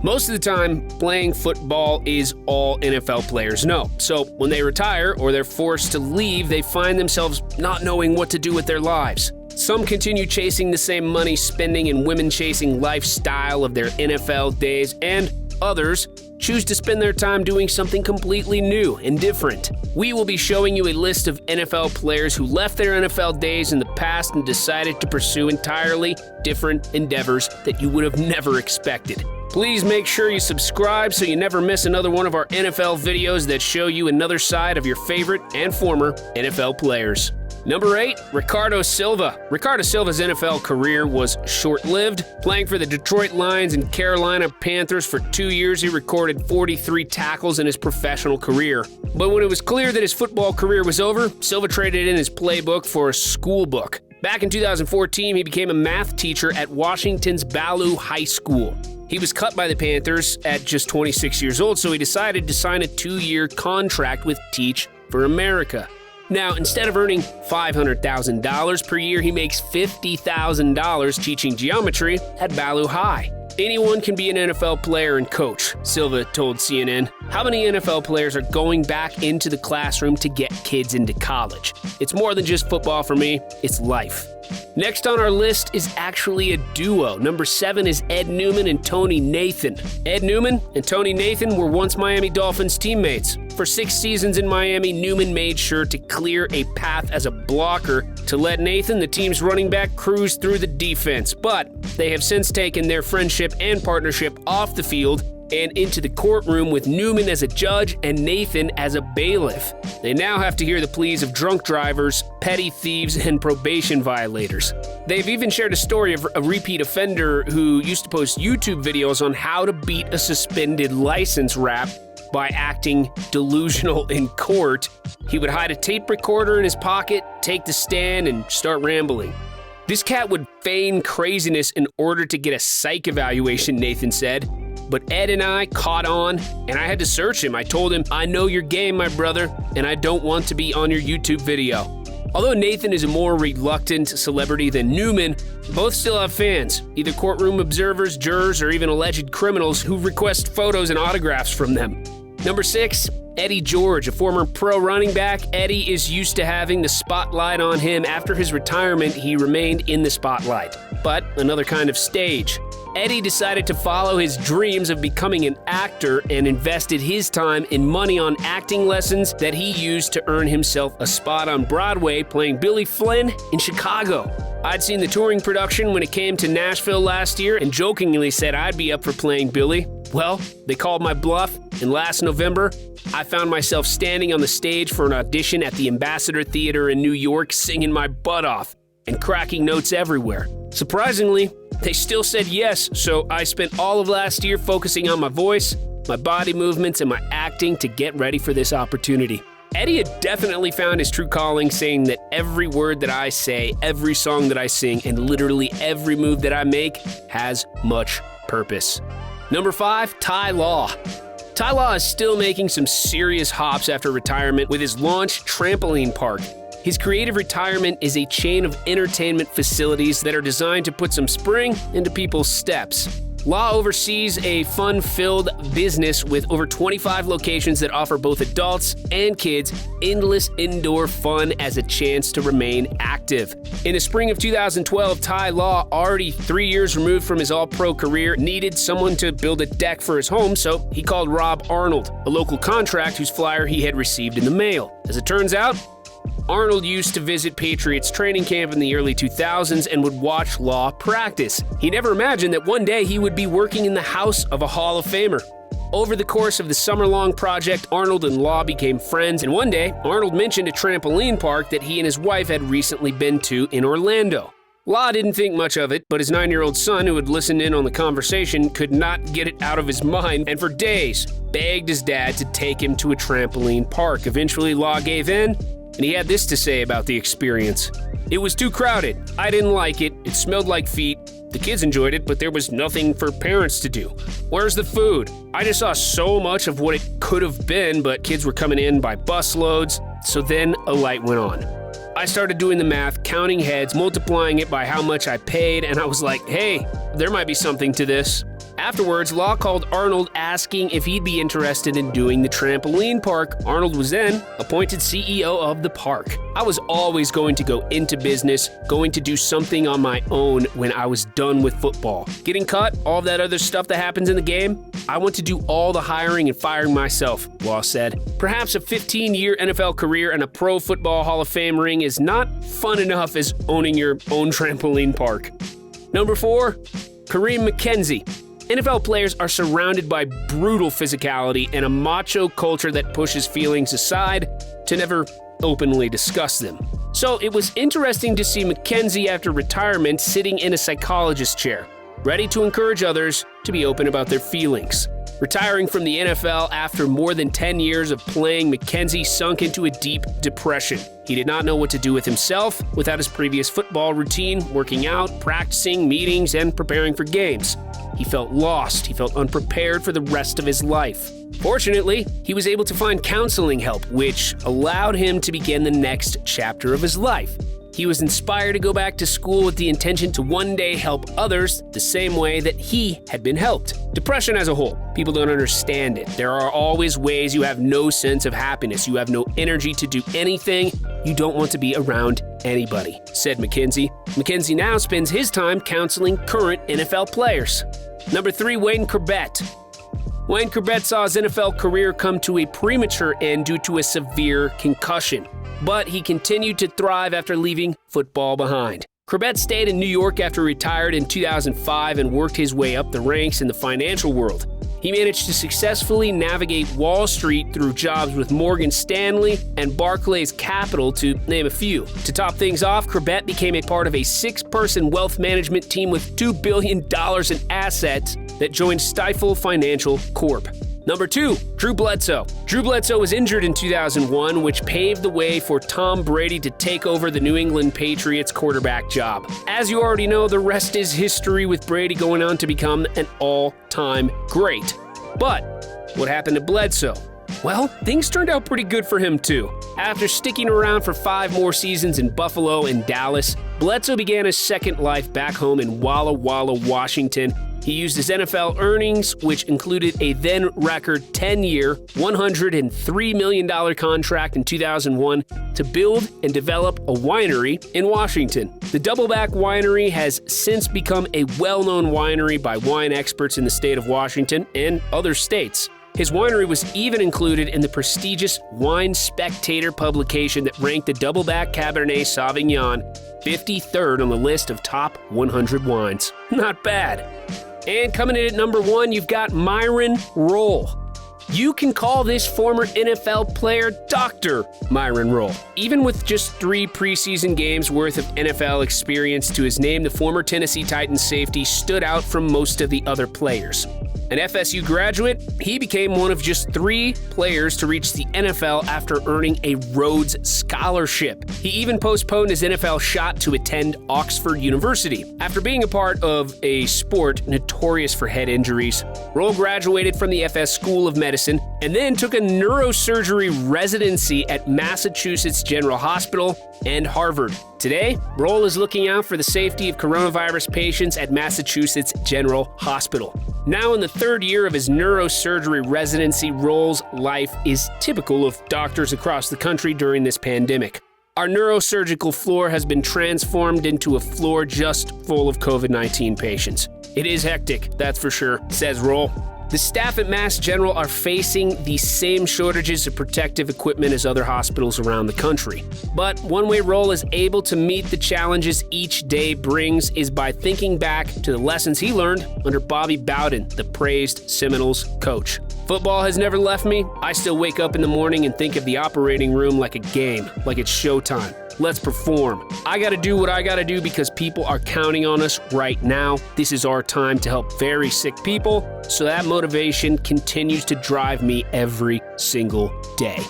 Most of the time, playing football is all NFL players know. So when they retire or they're forced to leave, they find themselves not knowing what to do with their lives. Some continue chasing the same money spending and women chasing lifestyle of their NFL days, and others choose to spend their time doing something completely new and different. We will be showing you a list of NFL players who left their NFL days in the past and decided to pursue entirely different endeavors that you would have never expected. Please make sure you subscribe so you never miss another one of our NFL videos that show you another side of your favorite and former NFL players. Number 8, Ricardo Silva. Ricardo Silva's NFL career was short-lived. Playing for the Detroit Lions and Carolina Panthers for 2 years, he recorded 43 tackles in his professional career. But when it was clear that his football career was over, Silva traded in his playbook for a school book. Back in 2014, he became a math teacher at Washington's Ballou High School. He was cut by the Panthers at just 26 years old, so he decided to sign a 2-year contract with Teach for America. Now, instead of earning $500,000 per year, he makes $50,000 teaching geometry at Ballou High. Anyone can be an NFL player and coach, Silva told CNN. How many NFL players are going back into the classroom to get kids into college? It's more than just football for me, it's life. Next on our list is actually a duo. Number 7 is Ed Newman and Tony Nathan. Ed Newman and Tony Nathan were once Miami Dolphins teammates. For 6 seasons in Miami, Newman made sure to clear a path as a blocker to let Nathan, the team's running back, cruise through the defense. But they have since taken their friendship and partnership off the field and into the courtroom with Newman as a judge and Nathan as a bailiff. They now have to hear the pleas of drunk drivers, petty thieves, and probation violators. They've even shared a story of a repeat offender who used to post YouTube videos on how to beat a suspended license rap by acting delusional in court. He would hide a tape recorder in his pocket, take the stand, and start rambling. This cat would feign craziness in order to get a psych evaluation, Nathan said. But Ed and I caught on, and I had to search him. I told him, "I know your game, my brother, and I don't want to be on your YouTube video." Although Nathan is a more reluctant celebrity than Newman, both still have fans, either courtroom observers, jurors, or even alleged criminals who request photos and autographs from them. Number 6, Eddie George, a former pro running back. Eddie is used to having the spotlight on him. After his retirement, he remained in the spotlight, but another kind of stage. Eddie decided to follow his dreams of becoming an actor and invested his time and money on acting lessons that he used to earn himself a spot on Broadway playing Billy Flynn in Chicago. I'd seen the touring production when it came to Nashville last year and jokingly said I'd be up for playing Billy. Well, they called my bluff, and last November, I found myself standing on the stage for an audition at the Ambassador Theater in New York, singing my butt off and cracking notes everywhere. Surprisingly, they still said yes, so I spent all of last year focusing on my voice, my body movements, and my acting to get ready for this opportunity. Eddie had definitely found his true calling, saying that every word that I say, every song that I sing, and literally every move that I make has much purpose. Number 5, Tai Law. Tai Law is still making some serious hops after retirement with his launch trampoline park. His creative retirement is a chain of entertainment facilities that are designed to put some spring into people's steps. Law oversees a fun-filled business with over 25 locations that offer both adults and kids endless indoor fun as a chance to remain active. In the spring of 2012, Tai Law, already 3 years removed from his all-pro career, needed someone to build a deck for his home, so he called Rob Arnold, a local contract whose flyer he had received in the mail. As it turns out, Arnold used to visit Patriots training camp in the early 2000s and would watch Law practice. He never imagined that one day he would be working in the house of a Hall of Famer. Over the course of the summer-long project, Arnold and Law became friends, and one day, Arnold mentioned a trampoline park that he and his wife had recently been to in Orlando. Law didn't think much of it, but his 9-year-old son, who had listened in on the conversation, could not get it out of his mind, and for days, begged his dad to take him to a trampoline park. Eventually, Law gave in, and he had this to say about the experience. "It was too crowded. I didn't like it. It smelled like feet. The kids enjoyed it, but there was nothing for parents to do. Where's the food? I just saw so much of what it could have been, but kids were coming in by busloads." So then a light went on. I started doing the math, counting heads, multiplying it by how much I paid, and I was like, hey, there might be something to this. Afterwards, Law called Arnold asking if he'd be interested in doing the trampoline park. Arnold was then appointed CEO of the park. I was always going to go into business, going to do something on my own when I was done with football. Getting cut, all that other stuff that happens in the game, I want to do all the hiring and firing myself, Law said. Perhaps a 15-year NFL career and a Pro Football Hall of Fame ring is not fun enough as owning your own trampoline park. Number 4, Kareem McKenzie. NFL players are surrounded by brutal physicality and a macho culture that pushes feelings aside to never openly discuss them. So it was interesting to see McKenzie after retirement sitting in a psychologist's chair, ready to encourage others to be open about their feelings. Retiring from the NFL after more than 10 years of playing, McKenzie sunk into a deep depression. He did not know what to do with himself without his previous football routine, working out, practicing, meetings, and preparing for games. He felt lost. He felt unprepared for the rest of his life. Fortunately, he was able to find counseling help, which allowed him to begin the next chapter of his life. He was inspired to go back to school with the intention to one day help others the same way that he had been helped. Depression as a whole, people don't understand it. There are always ways you have no sense of happiness. You have no energy to do anything. You don't want to be around anybody, said McKenzie. McKenzie now spends his time counseling current NFL players. Number 3, Wayne Corbett. Wayne Corbett saw his NFL career come to a premature end due to a severe concussion. But he continued to thrive after leaving football behind. Corbett stayed in New York after he retired in 2005 and worked his way up the ranks in the financial world. He managed to successfully navigate Wall Street through jobs with Morgan Stanley and Barclays Capital, to name a few. To top things off, Corbett became a part of a 6-person wealth management team with $2 billion in assets that joined Stifel Financial Corp. Number 2, Drew Bledsoe. Drew Bledsoe was injured in 2001, which paved the way for Tom Brady to take over the New England Patriots quarterback job. As you already know, the rest is history, with Brady going on to become an all-time great. But what happened to Bledsoe? Well, things turned out pretty good for him too. After sticking around for 5 more seasons in Buffalo and Dallas, Bledsoe began his second life back home in Walla Walla, Washington. He used his NFL earnings, which included a then-record 10-year, $103 million contract in 2001, to build and develop a winery in Washington. The Doubleback Winery has since become a well-known winery by wine experts in the state of Washington and other states. His winery was even included in the prestigious Wine Spectator publication that ranked the Doubleback Cabernet Sauvignon 53rd on the list of top 100 wines. Not bad. And coming in at number 1, you've got Myron Roll. You can call this former NFL player Dr. Myron Roll. Even with just 3 preseason games worth of NFL experience to his name, the former Tennessee Titans safety stood out from most of the other players. An FSU graduate, he became one of just 3 players to reach the NFL after earning a Rhodes Scholarship. He even postponed his NFL shot to attend Oxford University. After being a part of a sport notorious for head injuries, Roll graduated from the FS School of Medicine and then took a neurosurgery residency at Massachusetts General Hospital and Harvard. Today, Roll is looking out for the safety of coronavirus patients at Massachusetts General Hospital. Now in the 3rd year of his neurosurgery residency, Roll's life is typical of doctors across the country during this pandemic. Our neurosurgical floor has been transformed into a floor just full of COVID-19 patients. It is hectic, that's for sure, says Roll. The staff at Mass General are facing the same shortages of protective equipment as other hospitals around the country. But one way Roll is able to meet the challenges each day brings is by thinking back to the lessons he learned under Bobby Bowden, the praised Seminoles coach. Football has never left me. I still wake up in the morning and think of the operating room like a game, like it's showtime. Let's perform. I gotta do what I gotta do because people are counting on us right now. This is our time to help very sick people, so that motivation continues to drive me every single day.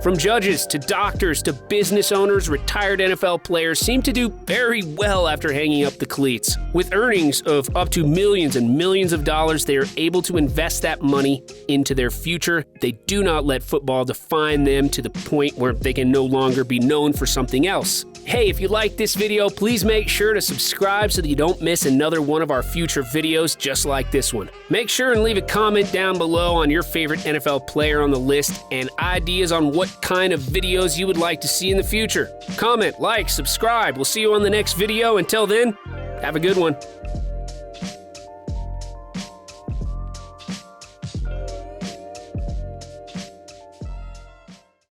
From judges to doctors to business owners, retired NFL players seem to do very well after hanging up the cleats. With earnings of up to millions and millions of dollars, they are able to invest that money into their future. They do not let football define them to the point where they can no longer be known for something else. Hey, if you liked this video, please make sure to subscribe so that you don't miss another one of our future videos just like this one. Make sure and leave a comment down below on your favorite NFL player on the list and ideas on what kind of videos you would like to see in the future. Comment, like, subscribe. We'll see you on the next video. Until then, have a good one.